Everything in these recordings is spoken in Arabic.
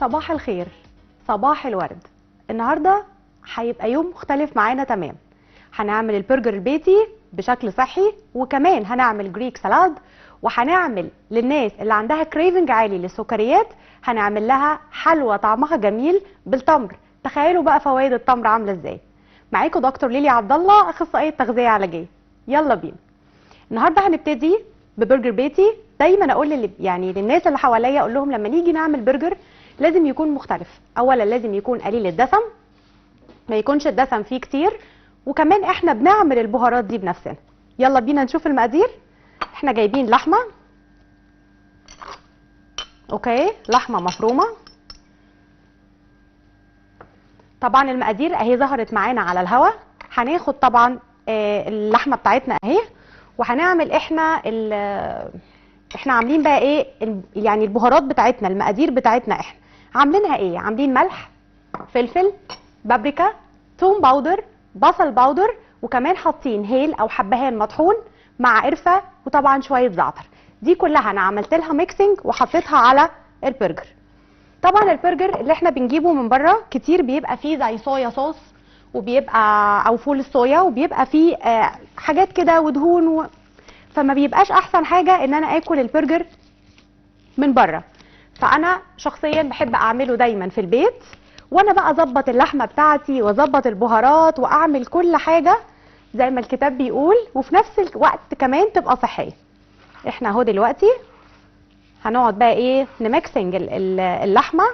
صباح الخير، صباح الورد. النهارده هيبقى يوم مختلف معانا تمام. هنعمل البرجر البيتي بشكل صحي، وكمان هنعمل جريك سالاد، وهنعمل للناس اللي عندها كريفنج عالي للسكريات هنعمل لها حلوى طعمها جميل بالتمر. تخيلوا بقى فوائد التمر عامله ازاي. معاكم دكتور ليلي عبد الله، اخصائيه تغذيه علاجيه. يلا بينا. النهارده هنبتدي ببرجر بيتي. دايما اقول للناس اللي حواليا، اقول لهم لما نيجي نعمل برجر لازم يكون مختلف. اولا لازم يكون قليل الدسم، ما يكونش الدسم فيه كتير، وكمان احنا بنعمل البهارات دي بنفسنا. يلا بينا نشوف المقادير. احنا جايبين لحمه، اوكي، لحمه مفرومه. طبعا المقادير اهي ظهرت معانا على الهوا. هناخد طبعا اللحمه بتاعتنا اهي، وهنعمل احنا عاملين بقى ايه يعني البهارات بتاعتنا. المقادير بتاعتنا احنا عاملينها ايه؟ عاملين ملح، فلفل، بابريكا، توم باودر، بصل باودر، وكمان حاطين هيل او حبهان مطحون مع قرفه، وطبعا شويه زعتر. دي كلها انا عملت لها ميكسنج وحطيتها على البرجر. طبعا البرجر اللي احنا بنجيبه من بره كتير بيبقى فيه زي صويا صوص، وبيبقى او فول الصويا، وبيبقى فيه حاجات كده ودهون فما بيبقاش احسن حاجه ان انا اكل البرجر من بره. فانا شخصيا بحب اعمله دايما في البيت، وانا بقى اظبط اللحمه بتاعتي واظبط البهارات واعمل كل حاجه زي ما الكتاب بيقول، وفي نفس الوقت كمان تبقى صحيه. احنا اهو دلوقتي هنقعد بقى ايه نمكسنج اللحمه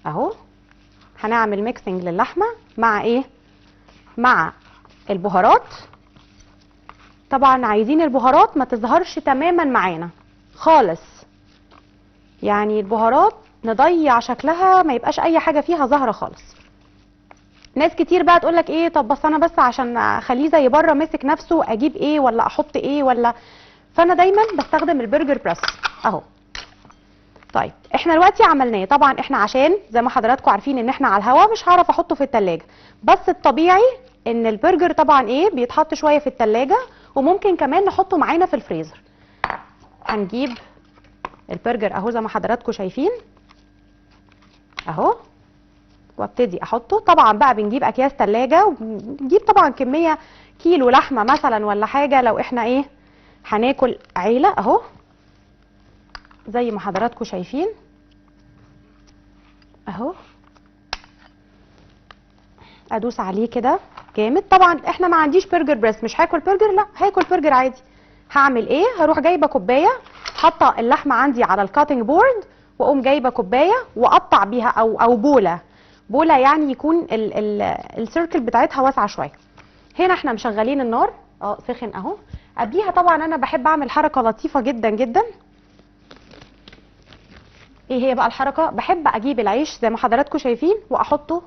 اهو. هنعمل ميكسنج للحمه مع ايه؟ مع البهارات. طبعا عايزين البهارات ما تظهرش تماما معانا خالص، يعني البهارات نضيع شكلها، ما يبقاش اي حاجه فيها ظاهره خالص. ناس كتير بقى تقول لك ايه، طب بس انا بس عشان اخليه زي بره ماسك نفسه اجيب ايه ولا احط ايه ولا. فانا دايما بستخدم البرجر بريس اهو. طيب احنا دلوقتي عملناه. طبعا احنا عشان زي ما حضراتكم عارفين ان احنا على الهوا مش هعرف احطه في التلاجة، بس الطبيعي ان البرجر طبعا ايه بيتحط شويه في التلاجة، وممكن كمان نحطه معانا في الفريزر. هنجيب البرجر اهو زي ما حضراتكم شايفين اهو، وابتدي احطه. طبعا بقى بنجيب اكياس تلاجة، وبنجيب طبعا كميه كيلو لحمه مثلا ولا حاجه لو احنا ايه هناكل عيله اهو زي ما حضراتكم شايفين اهو. ادوس عليه كده جامد. طبعا احنا ما عنديش برجر بريس، مش هاكل برجر، لا هاكل برجر عادي. هعمل ايه؟ هروح جايبه كوبايه، حاطه اللحمه عندي على الكاتنج بورد، واقوم جايبه كوبايه واقطع بيها او بوله يعني يكون السيركل بتاعتها واسعه شويه. هنا احنا مشغلين النار سخن اهو. قبليها طبعا انا بحب اعمل حركه لطيفه جدا جدا. ايه هي بقى الحركه؟ بحب اجيب العيش زي ما حضراتكم شايفين واحطه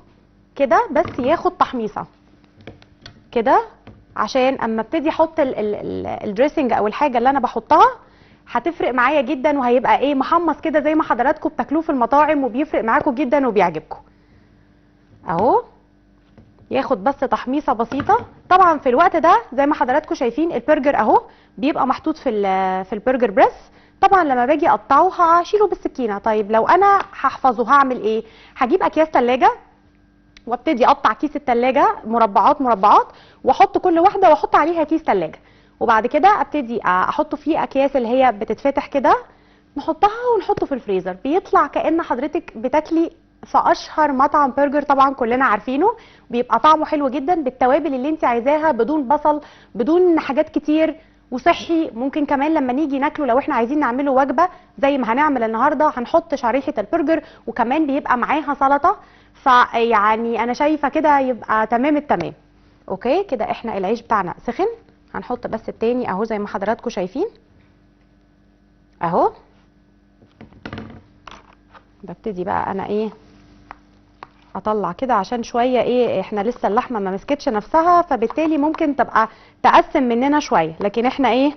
كده بس ياخد تحميصه كده، عشان اما ابتدي احط الدريسنج او الحاجه اللي انا بحطها هتفرق معايا جدا، وهيبقى ايه محمص كده زي ما حضراتكم بتاكلوه في المطاعم، وبيفرق معاكم جدا وبيعجبكم اهو. ياخد بس تحميصه بسيطه. طبعا في الوقت ده زي ما حضراتكم شايفين البرجر اهو بيبقى محطوط في البرجر بريس. طبعا لما باجي اقطعه هشيله بالسكينه. طيب لو انا هحفظه هعمل ايه؟ هجيب اكياس ثلاجه وابتدي اقطع كيس التلاجة مربعات مربعات، واحط كل واحده واحط عليها كيس تلاجة، وبعد كده ابتدي احطه في اكياس اللي هي بتتفتح كده، نحطها ونحطه في الفريزر. بيطلع كأن حضرتك بتاكلي في اشهر مطعم برجر طبعا كلنا عارفينه. بيبقى طعمه حلو جدا بالتوابل اللي انت عايزاها، بدون بصل، بدون حاجات كتير، وصحي. ممكن كمان لما نيجي ناكله لو احنا عايزين نعمله وجبه زي ما هنعمل النهارده، هنحط شريحه البرجر وكمان بيبقى معاها سلطه. فيعني انا شايفه كده يبقى تمام التمام. اوكي كده احنا العيش بتاعنا سخن. هنحط بس التاني اهو زي ما حضراتكم شايفين اهو. ببتدي بقى انا ايه اطلع كده عشان شويه ايه احنا لسه اللحمه ما مسكتش نفسها، فبالتالي ممكن تبقى تقسم مننا شويه، لكن احنا ايه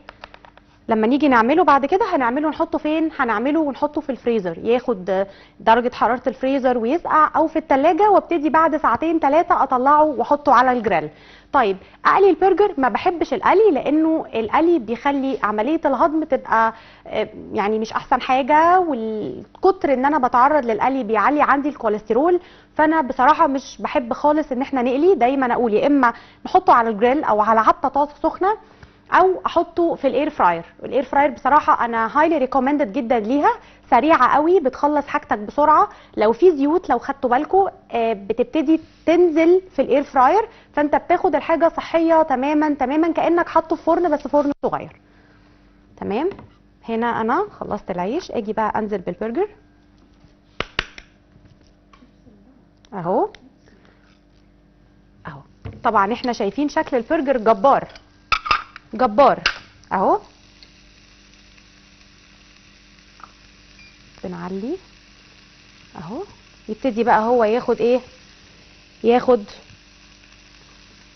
لما نيجي نعمله بعد كده هنعمله نحطه فين؟ هنعمله ونحطه في الفريزر، ياخد درجة حرارة الفريزر ويسقع، او في التلاجة، وابتدي بعد ساعتين 3 اطلعه واحطه على الجريل. طيب اقلي البرجر، ما بحبش القلي لانه القلي بيخلي عملية الهضم تبقى يعني مش احسن حاجة، والكتر ان انا بتعرض للقلي بيعلي عندي الكوليسترول، فانا بصراحة مش بحب خالص ان احنا نقلي. دايما اقول يا اما نحطه على الجريل او على حتى طاسة سخنة، او احطه في الاير فراير. الاير فراير بصراحه انا هايلي ريكومندد جدا ليها، سريعه قوي، بتخلص حاجتك بسرعه. لو في زيوت، لو خدتوا بالكم بتبتدي تنزل في الاير فراير، فانت بتاخد الحاجه صحيه تماما تماما، كانك حاطه في فرن بس فرن صغير. تمام. هنا انا خلصت العيش، اجي بقى انزل بالبرجر اهو. اهو طبعا احنا شايفين شكل البرجر جبار جبار اهو. بنعلي اهو، يبتدي بقى هو ياخد ايه، ياخد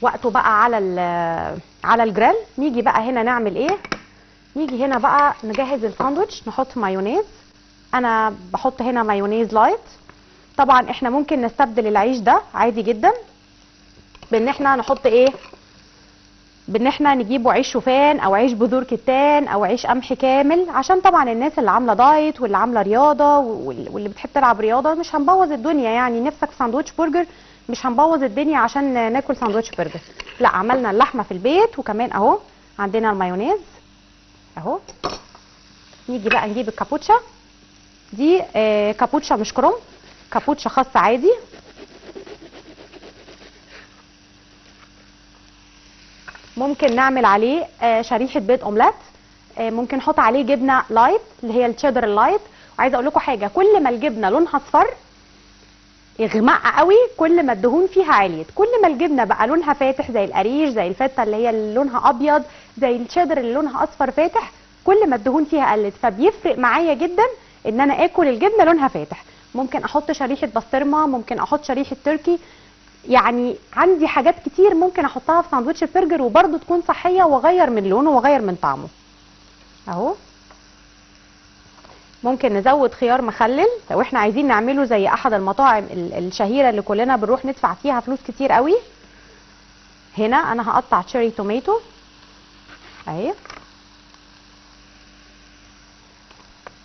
وقته بقى على الجريل. نيجي بقى هنا نعمل ايه، نيجي هنا بقى نجهز الساندوتش. نحط مايونيز، انا بحط هنا مايونيز لايت. طبعا احنا ممكن نستبدل العيش ده عادي جدا بان احنا نحط ايه، بان احنا نجيبه عيش شوفان او عيش بذور كتان او عيش قمح كامل، عشان طبعا الناس اللي عامله دايت واللي عامله رياضه واللي بتحب تلعب رياضه مش هنبوظ الدنيا. يعني نفسك في ساندوتش برجر، مش هنبوظ الدنيا عشان ناكل ساندوتش برجر. لا، عملنا اللحمه في البيت، وكمان اهو عندنا المايونيز اهو. نيجي بقى نجيب الكابوتشا دي، كابوتشا مش كروم، كابوتشا خاص عادي. ممكن نعمل عليه شريحه بيض اومليت، ممكن نحط عليه جبنه لايت اللي هي التشيدر اللايت. وعايزه اقول لكم حاجه، كل ما الجبنه لونها اصفر يغمق قوي كل ما الدهون فيها عليت، كل ما الجبنه بقى لونها فاتح زي القريش، زي الفته اللي هي اللي لونها ابيض، زي التشيدر اللي لونها اصفر فاتح، كل ما الدهون فيها قلت. فبيفرق معايا جدا ان انا اكل الجبنه لونها فاتح. ممكن احط شريحه بسطرمه، ممكن احط شريحه تركي، يعني عندي حاجات كتير ممكن احطها في ساندوتش البرجر وبرده تكون صحيه، واغير من لونه واغير من طعمه اهو. ممكن نزود خيار مخلل لو احنا عايزين نعمله زي احد المطاعم الشهيره اللي كلنا بنروح ندفع فيها فلوس كتير قوي. هنا انا هقطع تشيري توميتو اهي،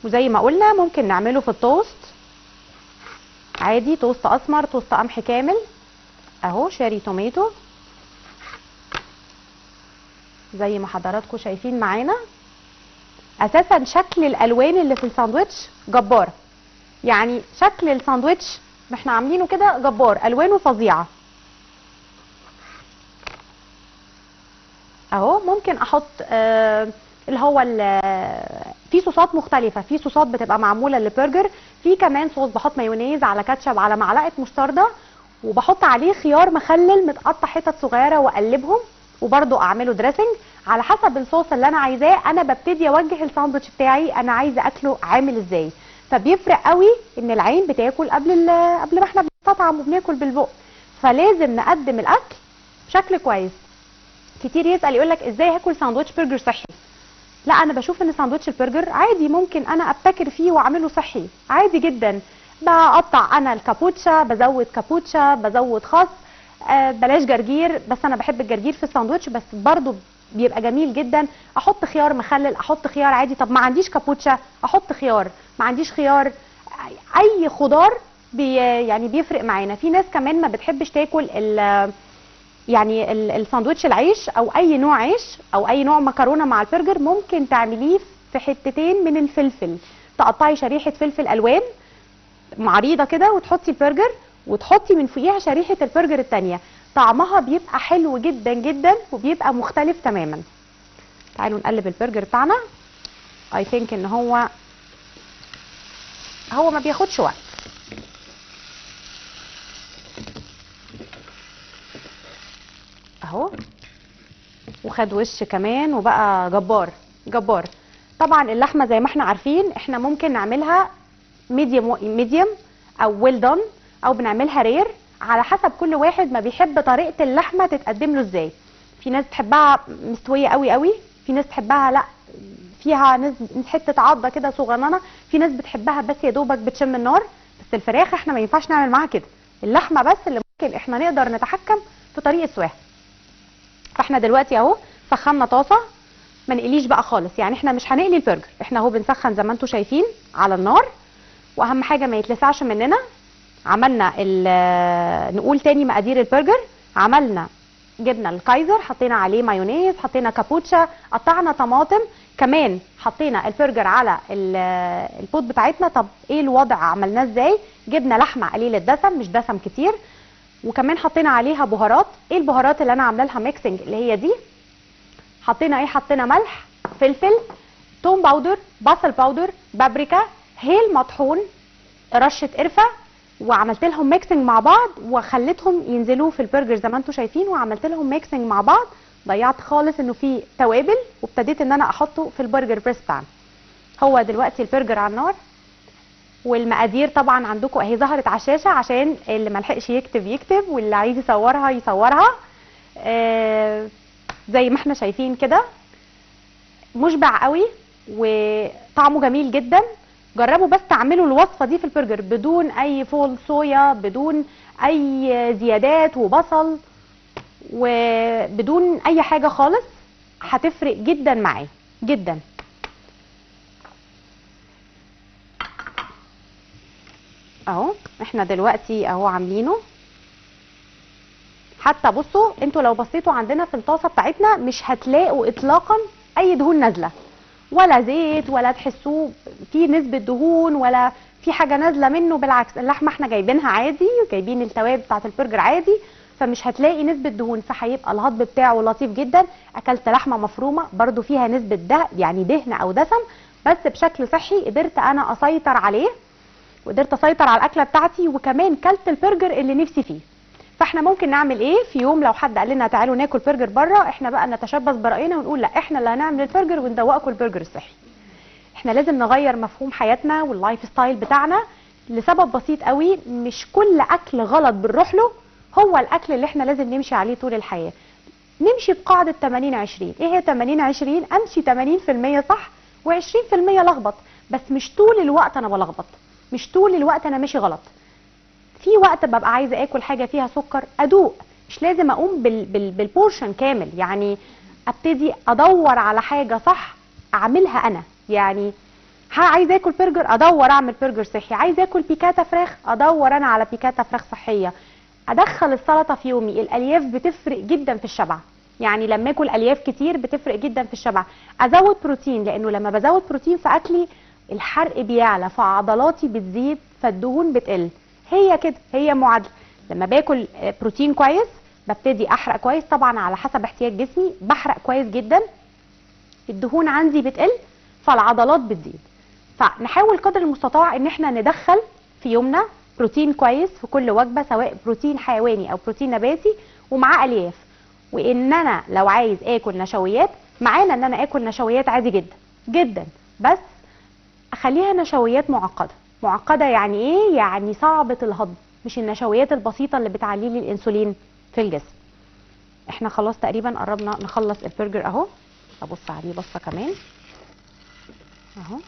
وزي ما قلنا ممكن نعمله في التوست عادي، توست اسمر، توست قمح كامل اهو. شيري توميتو زي ما حضراتكم شايفين معانا. اساسا شكل الالوان اللي في الساندوتش جبار، يعني شكل الساندوتش ما احنا عاملينه كده جبار، الوانه فظيعه اهو. ممكن احط اللي هو في صوصات مختلفه، في صوصات بتبقى معموله للبرجر، في كمان صوص بحط مايونيز على كاتشب على معلقه مستردة، وبحط عليه خيار مخلل متقطع حتت صغيره واقلبهم، وبرده اعمله دريسنج على حسب الصوص اللي انا عايزاه. انا ببتدي اوجه الساندوتش بتاعي انا عايزه اكله عامل ازاي. فبيفرق قوي ان العين بتاكل قبل ما احنا بنستطعم وبناكل بالبق، فلازم نقدم الاكل بشكل كويس. كتير يسال يقول لك ازاي هاكل ساندوتش برجر صحي؟ لا، انا بشوف ان ساندوتش البرجر عادي ممكن انا ابتكر فيه واعمله صحي عادي جدا. بقطع انا الكابوتشا، بزود كابوتشا، بزود خس، بلاش جرجير، بس انا بحب الجرجير في الساندوتش بس برضو بيبقى جميل جدا. احط خيار مخلل، احط خيار عادي. طب ما عنديش كابوتشا احط خيار، ما عنديش خيار، اي خضار يعني بيفرق معانا. في ناس كمان ما بتحبش تاكل يعني الساندوتش العيش او اي نوع عيش او اي نوع مكرونه مع البرجر، ممكن تعمليه في حتتين من الفلفل، تقطعي شريحه فلفل الوان عريضه كده وتحطي البرجر وتحطي من فوقيها شريحه البرجر الثانيه، طعمها بيبقى حلو جدا جدا وبيبقى مختلف تماما. تعالوا نقلب البرجر بتاعنا. اي ثينك ان هو ما بياخدش وقت اهو، وخد وش كمان وبقى جبار جبار. طبعا اللحمه زي ما احنا عارفين احنا ممكن نعملها ميديوم او ويل دون، او بنعملها رير على حسب كل واحد ما بيحب طريقه اللحمه تتقدم له ازاي. في ناس تحبها مستويه قوي قوي، في ناس تحبها لا فيها حته عضه كده صغننه، في ناس بتحبها بس يا دوبك بتشم النار. بس الفراخ احنا ما ينفعش نعمل معاها كده، اللحمه بس اللي ممكن احنا نقدر نتحكم في طريقه سواها. فاحنا دلوقتي اهو سخنا طاسه، ما نقليش بقى خالص، يعني احنا مش هنقلي البرجر، احنا اهو بنسخن زي ما انتم شايفين على النار، واهم حاجه ما يتلسعش مننا. عملنا نقول تاني مقادير البرجر. عملنا جبنا الكايزر، حطينا عليه مايونيز، حطينا كابوتشا، قطعنا طماطم، كمان حطينا البرجر على البوت بتاعتنا. طب ايه الوضع عملناه ازاي؟ جبنا لحمه قليله الدسم، مش دسم كتير، وكمان حطينا عليها بهارات. ايه البهارات اللي انا عامله لها ميكسنج؟ اللي هي دي. حطينا ايه؟ حطينا ملح، فلفل، توم باودر، بصل باودر، بابريكا، هيل مطحون، رشه قرفه، وعملت لهم ميكسنج مع بعض وخليتهم ينزلوا في البرجر زي ما انتم شايفين، وعملت لهم ميكسنج مع بعض. ضيعت خالص انه في توابل، وابتديت ان انا احطه في البرجر بريس بتاعنا. هو دلوقتي البرجر على النار، والمقادير طبعا عندكم اهي ظهرت على الشاشه عشان اللي ملحقش يكتب يكتب، واللي عايز يصورها يصورها. زي ما احنا شايفين كده، مشبع قوي وطعمه جميل جدا. جربوا بس تعملوا الوصفه دي في البرجر بدون اي فول صويا، بدون اي زيادات وبصل، وبدون اي حاجه خالص، هتفرق جدا معاه جدا. اهو احنا دلوقتي اهو عاملينه. حتى بصوا انتوا لو بصيتوا عندنا في الطاسه بتاعتنا مش هتلاقوا اطلاقا اي دهون نازله، ولا زيت، ولا تحسوه في نسبه دهون، ولا في حاجه نازله منه. بالعكس، اللحمه احنا جايبينها عادي، جايبين التوابل بتاعت البرجر عادي، فمش هتلاقي نسبه دهون، فهيبقى الهضم بتاعه لطيف جدا. اكلت لحمه مفرومه برده فيها نسبه يعني دهن او دسم، بس بشكل صحي قدرت انا اسيطر عليه، وقدرت اسيطر على الاكله بتاعتي، وكمان كلت البرجر اللي نفسي فيه. فاحنا ممكن نعمل ايه في يوم لو حد قال لنا تعالوا ناكل برجر بره، احنا بقى نتشبث براينا ونقول لا، احنا اللي هنعمل البرجر وندوقكم البرجر الصحي. احنا لازم نغير مفهوم حياتنا واللايف ستايل بتاعنا لسبب بسيط قوي. مش كل اكل غلط بنروح له هو الاكل اللي احنا لازم نمشي عليه طول الحياه. نمشي بقاعده 80/20. ايه هي 80/20؟ امشي 80% صح و20% لخبط، بس مش طول الوقت انا بلخبط، مش طول الوقت انا ماشي غلط. في وقت ببقى عايزه اكل حاجه فيها سكر ادوق، مش لازم اقوم بالبورشن كامل. يعني ابتدي ادور على حاجه صح اعملها انا. يعني عايزه اكل برجر، ادور اعمل برجر صحي. عايزه اكل بيكاتا فراخ، ادور انا على بيكاتا فراخ صحيه. ادخل السلطه في يومي. الالياف بتفرق جدا في الشبع، يعني لما اكل الياف كتير بتفرق جدا في الشبع. ازود بروتين، لانه لما بزود بروتين في اكلي الحرق بيعلى، فعضلاتي بتزيد، فالدهون بتقل. هي كده، هي معادله. لما باكل بروتين كويس ببتدي احرق كويس، طبعا على حسب احتياج جسمي، بحرق كويس جدا، الدهون عندي بتقل، فالعضلات بتزيد. فنحاول قدر المستطاع ان احنا ندخل في يومنا بروتين كويس في كل وجبه، سواء بروتين حيواني او بروتين نباتي، ومعاه الياف. وان انا لو عايز اكل نشويات، معانا ان انا اكل نشويات عادي جدا جدا، بس اخليها نشويات معقده. معقده يعني ايه؟ يعني صعبه الهضم، مش النشويات البسيطه اللي بتعلي لي الانسولين في الجسم. احنا خلاص تقريبا قربنا نخلص البرجر اهو. ابص عليه بصه كمان اهو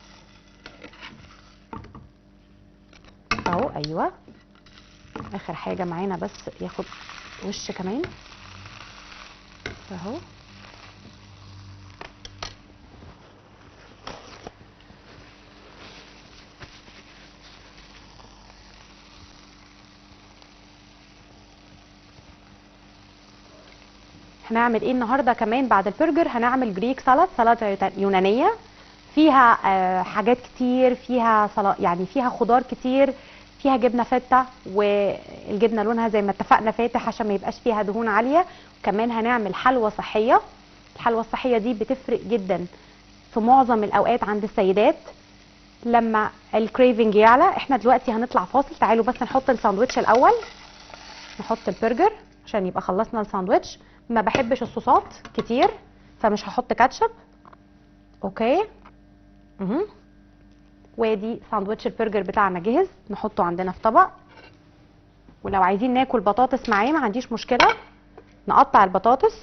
اهو. ايوه، اخر حاجه معانا بس ياخد وش كمان اهو. هنعمل ايه النهارده كمان بعد البرجر؟ هنعمل جريك سلطه، سلطه يونانيه فيها حاجات كتير، فيها يعني فيها خضار كتير، فيها جبنه فته، والجبنه لونها زي ما اتفقنا فاتح عشان ما يبقاش فيها دهون عاليه. وكمان هنعمل حلوى صحيه. الحلوى الصحيه دي بتفرق جدا في معظم الاوقات عند السيدات لما الكريفنج يعلى. احنا دلوقتي هنطلع فاصل، تعالوا بس نحط الساندوتش الاول. نحط البرجر عشان يبقى خلصنا الساندوتش. ما بحبش الصوصات كتير فمش هحط كاتشب. اوكي. وادي ساندوتش البرجر بتاعنا جهز، نحطه عندنا في طبق. ولو عايزين ناكل بطاطس معاه ما عنديش مشكله، نقطع البطاطس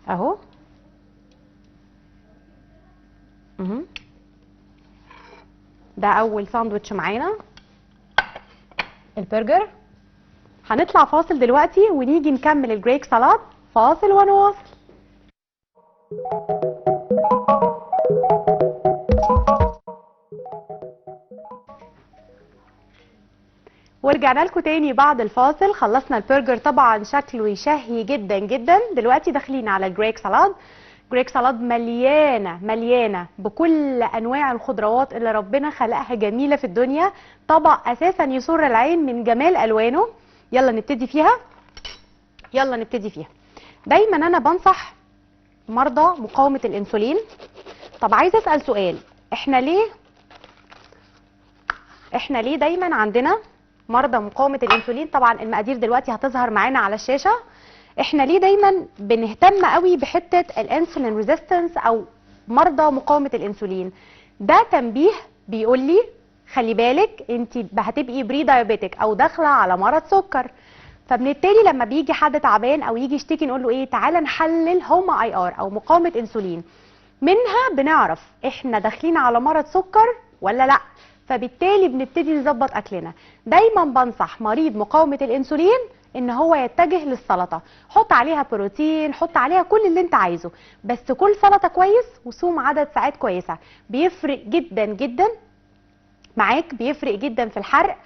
اهو ده اول ساندوتش معانا البرجر. هنطلع فاصل دلوقتي ونيجي نكمل الجريك سالاد. فاصل ونواصل. ورجعنا لكم تاني بعد الفاصل. خلصنا البرجر، طبعا شكله يشهي جدا جدا. دلوقتي داخلين على الجريك سالاد. جريك سالاد مليانه بكل انواع الخضروات اللي ربنا خلقها جميله في الدنيا. طبق اساسا يسر العين من جمال الوانه. يلا نبتدي فيها. دايما انا بنصح مرضى مقاومه الانسولين. طب عايزه اسال سؤال، احنا ليه دايما عندنا مرضى مقاومه الانسولين؟ طبعا المقادير دلوقتي هتظهر معانا على الشاشه. احنا ليه دايما بنهتم قوي بحته الانسولين ريزيستنس او مرضى مقاومه الانسولين؟ ده تنبيه بيقول لي خلي بالك انت هتبقي بري دايابيتك او داخله على مرض سكر. فبالتالي لما بيجي حد تعبان او يجي يشتكي نقول له ايه، تعالى نحلل هوما اي ار او مقاومه انسولين. منها بنعرف احنا داخلين على مرض سكر ولا لا. فبالتالي بنبتدي نظبط اكلنا. دايما بنصح مريض مقاومه الانسولين ان هو يتجه للسلطه. حط عليها بروتين، حط عليها كل اللي انت عايزه، بس كل سلطه كويس وصوم عدد ساعات كويسه. بيفرق جدا جدا معاك، بيفرق جدا في الحرق.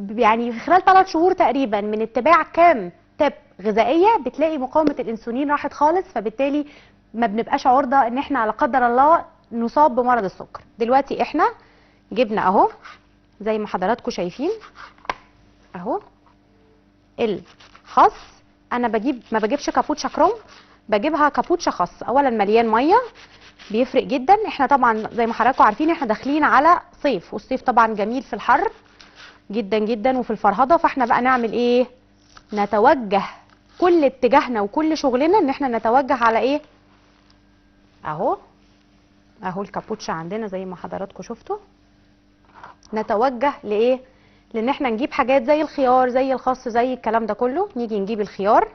يعني في خلال 3 شهور تقريبا من اتباع كام تب غذائيه بتلاقي مقاومه الانسولين راحت خالص. فبالتالي ما بنبقاش عرضه ان احنا لا قدر الله نصاب بمرض السكر. دلوقتي احنا جبنا اهو زي ما حضراتكم شايفين اهو الخس. انا ما بجيبش كابوتشا كروم، بجيبها كابوتشا خس. اولا مليان ميه بيفرق جدا. احنا طبعا زي ما حضراتكم عارفين احنا داخلين على صيف، والصيف طبعا جميل في الحر جدا جدا وفي الفرهده. فاحنا بقى نعمل ايه؟ نتوجه كل اتجاهنا وكل شغلنا ان احنا نتوجه على ايه؟ اهو الكابوتشا عندنا زي ما حضراتكم شفتوا. نتوجه لايه؟ لان احنا نجيب حاجات زي الخيار زي الخس زي الكلام ده كله. نيجي نجيب الخيار.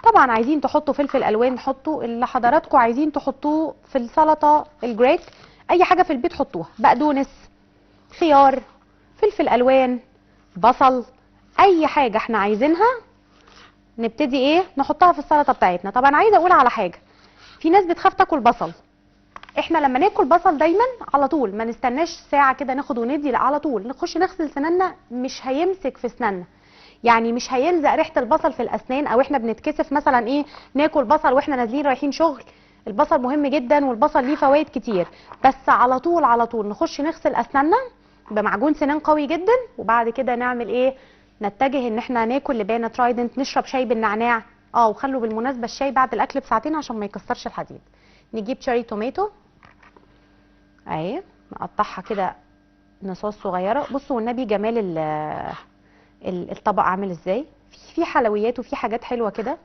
طبعا عايزين تحطوا فلفل الوان حطوا اللي حضراتكم عايزين تحطوه في السلطه الجريك. اي حاجه في البيت حطوها، بقدونس، خيار، فلفل الوان، بصل، اي حاجه احنا عايزينها نبتدي ايه نحطها في السلطه بتاعتنا. طبعا عايزه اقول على حاجه، في ناس بتخاف تاكل بصل. احنا لما ناكل بصل دايما على طول ما نستناش ساعه كده ناخد وندي، لا على طول نخش نغسل سناننا. مش هيمسك في سناننا، يعني مش هيلزق ريحه البصل في الاسنان. او احنا بنتكسف مثلا ايه ناكل بصل واحنا نازلين رايحين شغل. البصل مهم جدا والبصل ليه فوائد كتير، بس على طول نخش نغسل اسناننا بمعجون سنان قوي جدا. وبعد كده نعمل ايه؟ نتجه ان احنا ناكل لبانه ترايدنت، نشرب شاي بالنعناع. وخلوا بالمناسبه الشاي بعد الاكل ب2 عشان ما يكسرش الحديد. نجيب تشيري توماتو اهي نقطعها كده نصاص صغيره. بصوا والنبي جمال الطبق عامل ازاي. في حلويات وفي حاجات حلوه كده.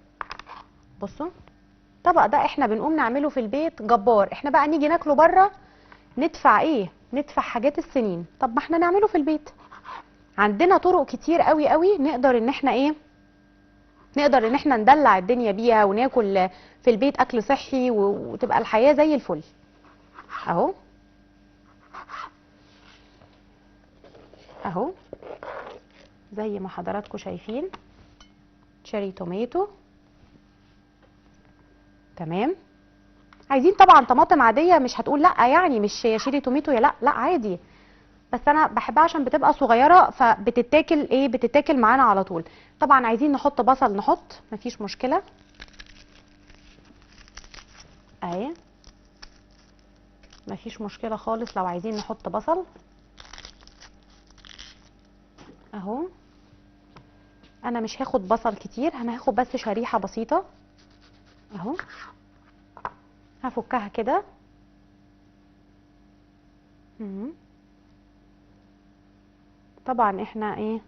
بصوا الطبق ده احنا بنقوم نعمله في البيت جبار. احنا بقى نيجي ناكله بره ندفع ايه؟ ندفع حاجات السنين. طب ما احنا نعمله في البيت. عندنا طرق كتير قوي قوي نقدر ان احنا ايه، نقدر ان احنا ندلع الدنيا بيها وناكل في البيت اكل صحي وتبقى الحياه زي الفل. اهو زي ما حضراتكم شايفين تشيري توماتو. تمام. عايزين طبعا طماطم عاديه، مش هتقول لا يعني مش شيري توماتو يا لا عادي، بس انا بحبها عشان بتبقى صغيره فبتتاكل ايه، بتتاكل معانا على طول. طبعا عايزين نحط بصل نحط، مفيش مشكله اهي، مفيش مشكله خالص لو عايزين نحط بصل اهو. انا مش هاخد بصل كتير، انا هاخد بس شريحه بسيطه اهو. هفكها كده طبعا احنا ايه،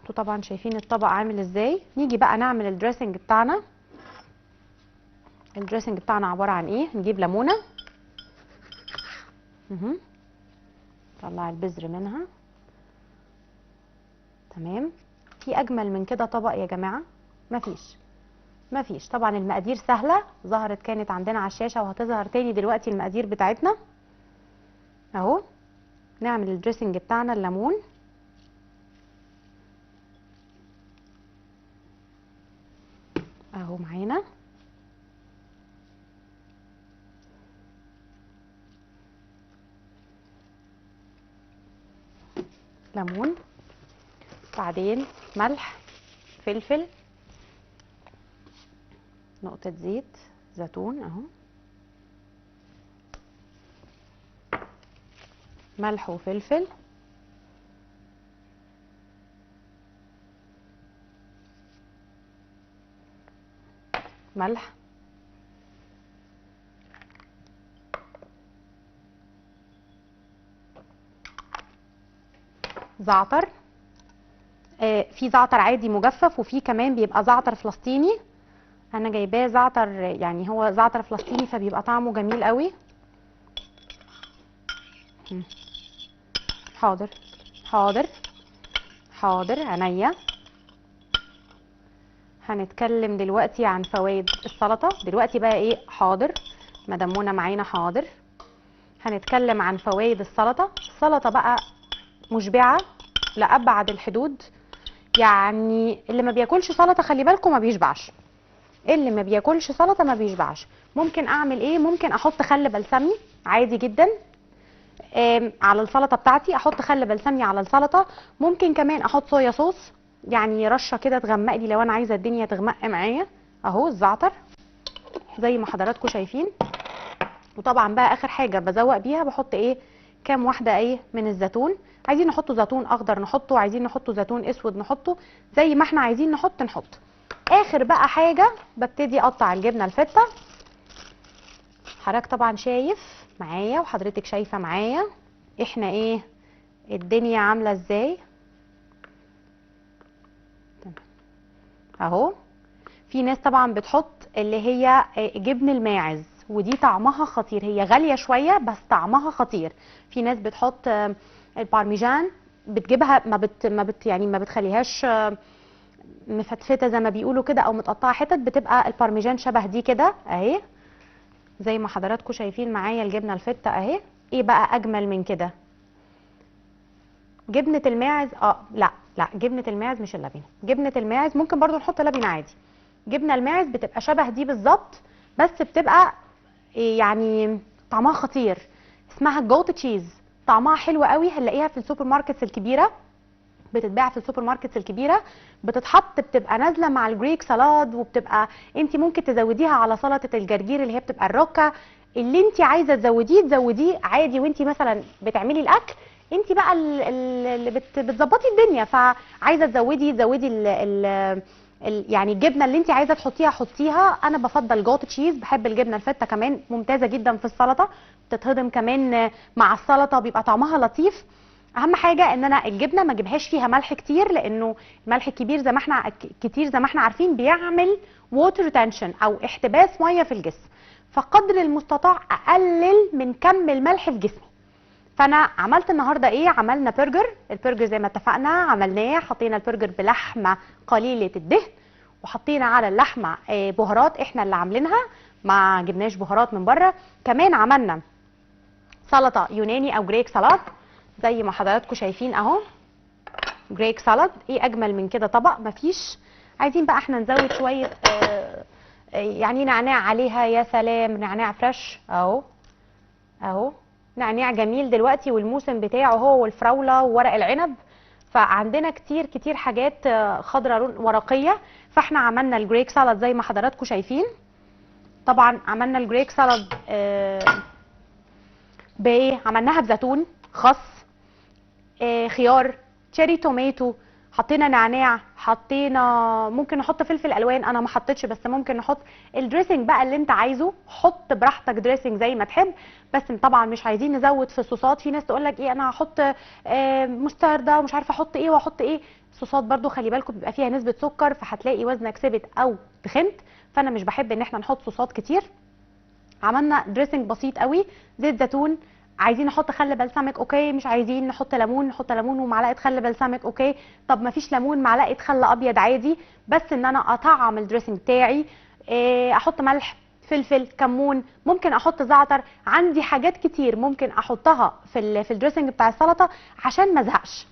انتوا طبعا شايفين الطبق عامل ازاي. نيجي بقى نعمل الدريسنج بتاعنا. الدريسنج بتاعنا عباره عن ايه؟ نجيب ليمونه نطلع البذر منها. تمام. في اجمل من كده طبق يا جماعه؟ مفيش. مفيش. طبعا المقادير سهله، ظهرت كانت عندنا على الشاشه وهتظهر تاني دلوقتي المقادير بتاعتنا اهو. نعمل الدريسنج بتاعنا الليمون اهو معانا. ليمون، بعدين ملح، فلفل، نقطة زيت زيتون اهو، ملح وفلفل، ملح، زعتر. في زعتر عادي مجفف وفي كمان بيبقى زعتر فلسطيني. انا جايباه زعتر، يعني هو زعتر فلسطيني فبيبقى طعمه جميل قوي. حاضر حاضر حاضر عينيا. هنتكلم دلوقتي عن فوائد السلطه دلوقتي بقى ايه. حاضر مدام منى معانا. حاضر. هنتكلم عن فوائد السلطه. السلطه بقى مشبعه لأبعد الحدود. يعني اللي ما بياكلش سلطه خلي بالكم ما بيشبعش. اللي ما بياكلش سلطه ما بيشبعش. ممكن اعمل ايه؟ ممكن احط خل بلسمي عادي جدا على السلطه بتاعتي. احط خل بلسمي على السلطه. ممكن كمان احط صويا صوص، يعني رشه كده تغمق لي لو انا عايزه الدنيا تغمق معايا اهو. الزعتر زي ما حضراتكم شايفين. وطبعا بقى اخر حاجه بزوق بيها بحط ايه؟ كام واحده ايه من الزيتون. عايزين نحطه زيتون اخضر نحطه، عايزين نحطه زيتون اسود نحطه، زي ما احنا عايزين نحط. اخر بقى حاجه ببتدي اقطع الجبنه الفته. حضرتك طبعا شايف معايا وحضرتك شايفه معايا احنا ايه الدنيا عامله ازاي اهو. في ناس طبعا بتحط اللي هي جبن الماعز، ودي طعمها خطير. هي غاليه شويه بس طعمها خطير. في ناس بتحط البارميجان، بتجيبها يعني ما بتخليهاش مفتفته زي ما بيقولوا كده او متقطعه حتت، بتبقى البارميجان شبه دي كده اهي. زي ما حضراتكم شايفين معايا الجبنه الفته اهي. ايه بقى اجمل من كده؟ جبنه الماعز لا جبنه الماعز مش اللبنه. جبنه الماعز ممكن برضو نحط لبنه عادي. جبنه الماعز بتبقى شبه دي بالظبط، بس بتبقى يعني طعمها خطير. اسمها جوت تشيز. طعمها حلو قوي. هنلاقيها في السوبر ماركتس الكبيره، بتتباع في السوبر ماركتس الكبيره. بتتحط بتبقى نازله مع الجريك سالاد، وبتبقى انت ممكن تزوديها على سلطه الجرجير اللي هي بتبقى الروكا. اللي انت عايزه تزوديه عادي. وانت مثلا بتعملي الاكل انت بقى اللي بتظبطي الدنيا، فعايزه تزودي يعني الجبنه اللي انت عايزه تحطيها حطيها. انا بفضل جوت تشيز. بحب الجبنه الفته كمان ممتازه جدا في السلطه. بتتهضم كمان مع السلطه بيبقى طعمها لطيف. اهم حاجه ان انا الجبنه ما اجيبهاش فيها ملح كتير، لانه الملح الكبير زي ما احنا زي ما احنا عارفين بيعمل ووتر ريتنشن او احتباس ميه في الجسم. فقدر المستطاع اقلل من كم الملح في جسمي. فانا عملت النهارده ايه؟ عملنا برجر. البرجر زي ما اتفقنا عملناه، حطينا البرجر بلحمه قليله الدهن، وحطينا على اللحمه بهارات احنا اللي عاملينها، ما جبناش بهارات من بره. كمان عملنا سلطه يوناني او جريك سالاد زي ما حضراتكم شايفين اهو. جريك سالاد. ايه اجمل من كده طبق؟ مفيش. عايزين بقى احنا نزود شويه يعني نعناع عليها. يا سلام، نعناع فريش اهو اهو. نعناع جميل دلوقتي والموسم بتاعه هو والفراوله وورق العنب. فعندنا كتير حاجات خضراء ورقيه. فاحنا عملنا الجريك سالاد زي ما حضراتكم شايفين. طبعا عملنا الجريك سالاد بايه؟ عملناها بزيتون، خس، خيار، تشيري توماتو، حطينا نعناع، حطينا ممكن نحط فلفل الوان. انا ما حطيتش بس ممكن نحط. الدريسنج بقى اللي انت عايزه حط براحتك دريسنج زي ما تحب. بس طبعا مش عايزين نزود في الصوصات. في ناس تقول لك ايه انا هحط مستردة ومش عارفه احط ايه واحط ايه. الصوصات برده خلي بالكم بيبقى فيها نسبه سكر، فهتلاقي وزنك ثبت او تخنت. فانا مش بحب ان احنا نحط صوصات كتير. عملنا دريسنج بسيط قوي، زيت زيتون عايزين نحط خل بلسمك، اوكي. مش عايزين نحط ليمون، نحط ليمون ومعلقه خل بلسمك، اوكي. طب ما فيش ليمون، معلقه خل ابيض عادي، بس ان انا اطعم الدريسنج بتاعي. احط ملح، فلفل، كمون، ممكن احط زعتر. عندي حاجات كتير ممكن احطها في الدريسنج بتاع السلطه عشان ما ازهقش.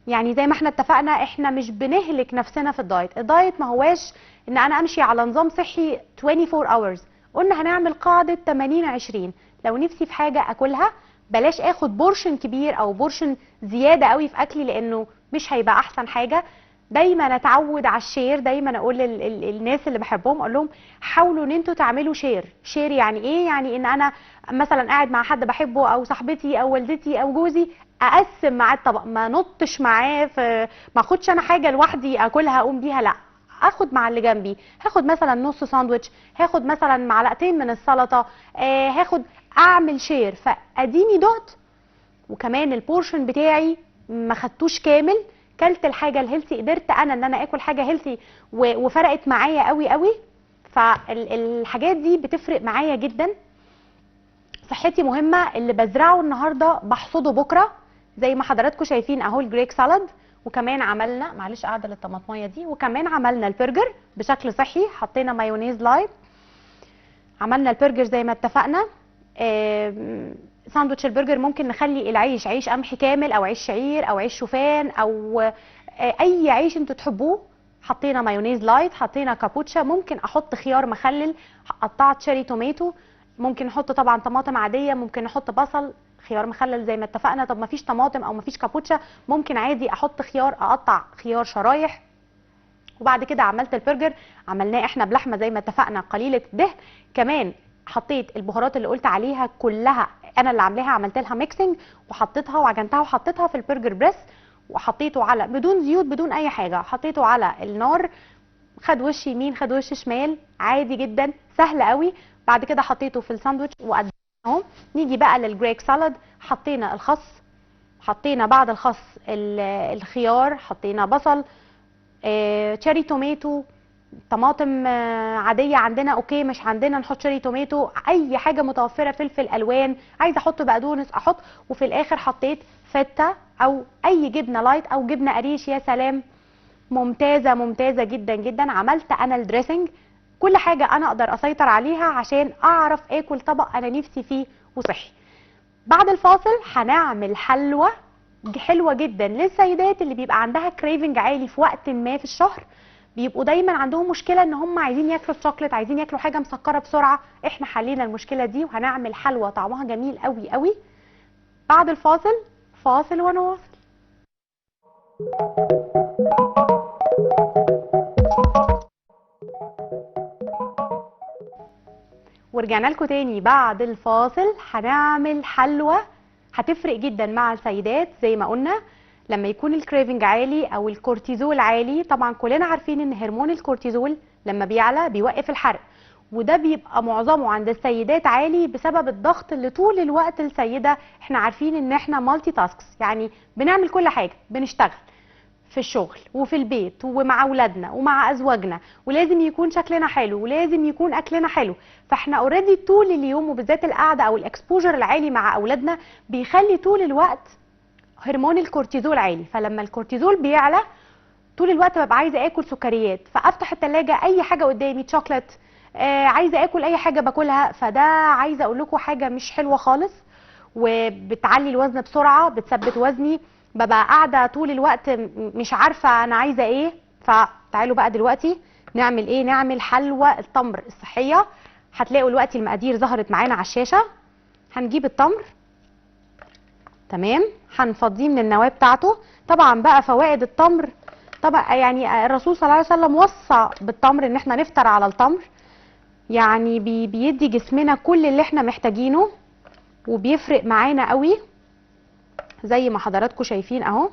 يعني زي ما احنا اتفقنا، احنا مش بنهلك نفسنا في الدايت. الدايت ما هواش ان انا امشي على نظام صحي 24 hours. قلنا هنعمل قاعده 80-20. لو نفسي في حاجه اكلها، بلاش اخد بورشن كبير او بورشن زياده قوي في اكلي، لانه مش هيبقى احسن حاجه. دايما اتعود على الشير. دايما اقول الناس اللي بحبهم، اقول لهم حاولوا ان انتوا تعملوا شير. شير يعني ايه؟ يعني ان انا مثلا قاعد مع حد بحبه، او صاحبتي او والدتي او جوزي، اقسم معاه الطبق، ما نطش معاه في، ما اخدش انا حاجه لوحدي اكلها اقوم بيها، لا، اخد مع اللي جنبي. هاخد مثلا نص ساندوتش، هاخد مثلا معلقتين من السلطه، هاخد، اعمل شير. فاديني دقت، وكمان البورشن بتاعي ما خدتوش كامل، كلت الحاجه الهيلثي، قدرت انا ان انا اكل حاجه هيلثي وفرقت معايا قوي قوي. فالحاجات دي بتفرق معايا جدا. صحتي مهمه، اللي بزرعه النهارده بحصده بكره. زي ما حضراتكم شايفين اهو الجريك سالاد، وكمان عملنا، معلش قاعده للطماطميه دي، وكمان عملنا البرجر بشكل صحي، حطينا مايونيز لايت. عملنا البرجر زي ما اتفقنا. ساندوتش البرجر ممكن نخلي العيش عيش قمح كامل، او عيش شعير، او عيش شوفان، او اي عيش انتوا تحبوه. حطينا مايونيز لايت، حطينا كابوتشا، ممكن احط خيار مخلل، قطعت شيري توماتو، ممكن نحط طبعا طماطم عاديه، ممكن نحط بصل، خيار مخلل زي ما اتفقنا. طب ما فيش طماطم او ما فيش كابوتشا، ممكن عادي احط خيار، اقطع خيار شرايح. وبعد كده عملت البرجر، عملناه احنا بلحمه زي ما اتفقنا قليله الدهن. كمان حطيت البهارات اللي قلت عليها كلها، انا اللي عاملاها، عملت لها ميكسنج وحطيتها وعجنتها وحطيتها في البرجر بريس، وحطيته على، بدون زيوت بدون اي حاجه، حطيته على النار، خد وش يمين خد وش شمال، عادي جدا، سهل قوي. بعد كده حطيته في الساندوتش وقدمه اهو. نيجي بقى للجريك سالاد، حطينا الخس، حطينا بعد الخس الخيار، حطينا بصل، تشيري توماتو، طماطم عاديه عندنا اوكي، مش عندنا نحط تشيري توماتو، اي حاجه متوفره، فلفل الوان، عايزه احط بقدونس احط. وفي الاخر حطيت فته او اي جبنه لايت او جبنه قريش، يا سلام، ممتازه ممتازه جدا جدا. عملت انا الدريسنج، كل حاجه انا اقدر اسيطر عليها عشان اعرف اكل طبق انا نفسي فيه وصحي. بعد الفاصل هنعمل حلوى حلوه جدا للسيدات اللي بيبقى عندها كريفنج عالي في وقت ما في الشهر، بيبقوا دايما عندهم مشكله ان هم عايزين ياكلوا الشوكليت، عايزين ياكلوا حاجه مسكره بسرعه. احنا حلينا المشكله دي، وهنعمل حلوى طعمها جميل قوي قوي. بعد الفاصل، فاصل ونواصل. ورجعنا لكم تاني بعد الفاصل. هنعمل حلوى هتفرق جدا مع السيدات زي ما قلنا لما يكون الكريفنج عالي او الكورتيزول عالي. طبعا كلنا عارفين ان هرمون الكورتيزول لما بيعلى بيوقف الحرق، وده بيبقى معظمه عند السيدات عالي بسبب الضغط اللي طول الوقت السيده. احنا عارفين ان احنا مالتي تاسكس، يعني بنعمل كل حاجه، بنشتغل في الشغل وفي البيت ومع اولادنا ومع ازواجنا، ولازم يكون شكلنا حلو ولازم يكون اكلنا حلو. فاحنا اوريدي طول اليوم، وبالذات القعده او الاكسبوجر العالي مع اولادنا بيخلي طول الوقت هرمون الكورتيزول عالي. فلما الكورتيزول بيعلى طول الوقت ببقى عايزه اكل سكريات، فافتح التلاجة اي حاجه قدامي شوكليت، عايزه اكل اي حاجه باكلها. فده عايزه اقول لكم حاجه مش حلوه خالص، وبتعلي الوزن بسرعه، بتثبت وزني، ببقى قاعده طول الوقت مش عارفه انا عايزه ايه. فتعالوا بقى دلوقتي نعمل ايه؟ نعمل حلوى التمر الصحيه. هتلاقوا دلوقتي المقادير ظهرت معانا على الشاشه. هنجيب التمر، تمام، هنفضيه من النواه بتاعته. طبعا بقى فوائد التمر، طبعا يعني الرسول صلى الله عليه وسلم وصى بالتمر ان احنا نفطر على التمر، يعني بيدي جسمنا كل اللي احنا محتاجينه وبيفرق معانا قوي زي ما حضراتكم شايفين اهو.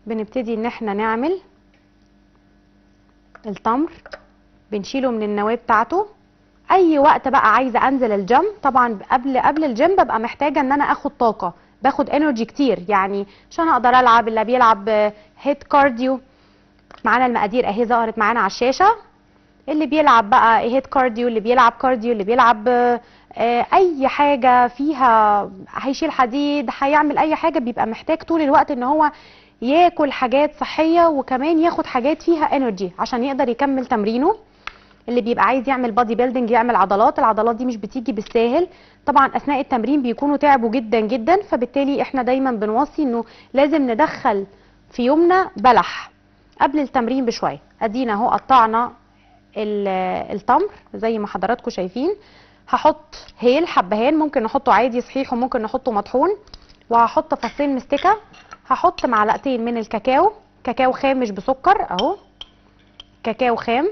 بنبتدي ان احنا نعمل التمر، بنشيله من النواه بتاعته. اي وقت بقى عايزه انزل الجيم، طبعا قبل الجيم ببقى محتاجه ان انا اخد طاقه، باخد انرجي كتير يعني عشان اقدر العب. اللي بيلعب هيت كارديو، معانا المقادير اهي ظهرت معانا على الشاشه. اللي بيلعب بقى هيت كارديو، اللي بيلعب كارديو، اللي بيلعب اي حاجه فيها هيشيل حديد، هيعمل اي حاجه، بيبقى محتاج طول الوقت ان هو ياكل حاجات صحيه وكمان ياخد حاجات فيها انرجي عشان يقدر يكمل تمرينه. اللي بيبقى عايز يعمل بادي بيلدينج، يعمل عضلات، العضلات دي مش بتيجي بالساهل طبعا. اثناء التمرين بيكونوا تعبوا جدا جدا، فبالتالي احنا دايما بنوصي انه لازم ندخل في يومنا بلح قبل التمرين بشويه. ادينا اهو قطعنا التمر زي ما حضراتكم شايفين. هحط هيل حبهان، ممكن نحطه عادي صحيح وممكن نحطه مطحون، وهحط فصين مستكه. هحط معلقتين من الكاكاو، كاكاو خام مش بسكر اهو، كاكاو خام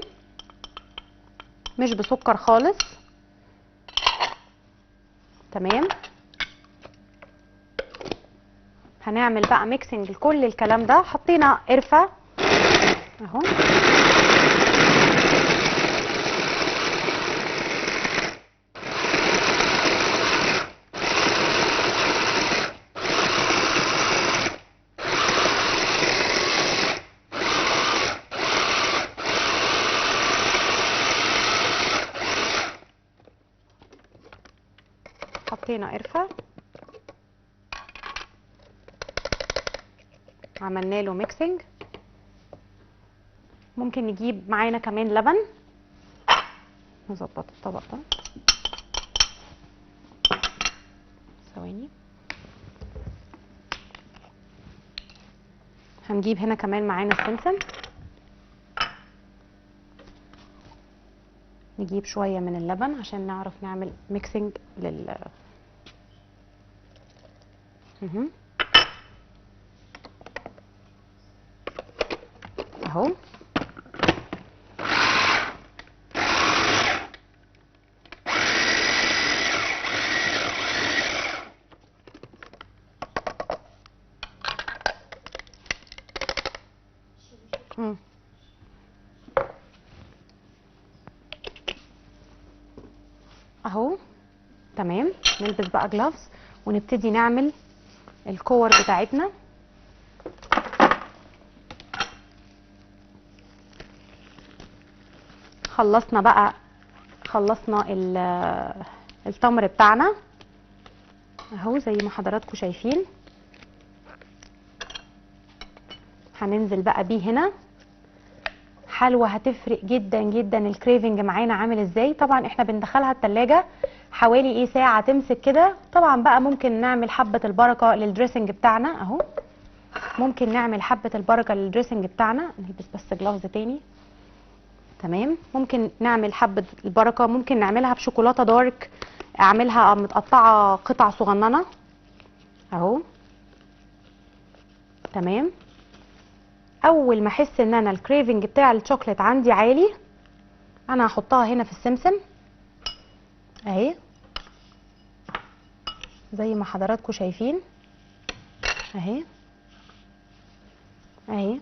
مش بسكر خالص. تمام. هنعمل بقى ميكسنج لكل الكلام ده. حطينا قرفه اهو، حطينا قرفه، عملنا له ميكسنج. ممكن نجيب معانا كمان لبن، نظبط الطبق ده ثواني. هنجيب هنا كمان معانا السمسم، نجيب شويه من اللبن عشان نعرف نعمل ميكسنج لل اهو. اهو تمام. نلبس بقى جلافز ونبتدي نعمل الكور بتاعتنا. خلصنا بقى، خلصنا التمر بتاعنا اهو زي ما حضراتكم شايفين. هننزل بقى بيه هنا. حلوة هتفرق جدا جدا. الكريفنج معانا عامل ازاي؟ طبعا احنا بندخلها التلاجة حوالي ساعة تمسك كده. طبعا بقى ممكن نعمل حبة البركة للدريسنج بتاعنا اهو، ممكن نعمل حبة البركة للدريسنج بتاعنا. نلبس بس جلافز تاني. تمام. ممكن نعمل حبة البركة، ممكن نعملها بشوكولاتة دارك، اعملها متقطعة قطع صغننة اهو. تمام. اول ما احس ان انا الكريفنج بتاع الشوكليت عندي عالي، انا هحطها هنا في السمسم اهي زي ما حضراتكم شايفين اهي اهي.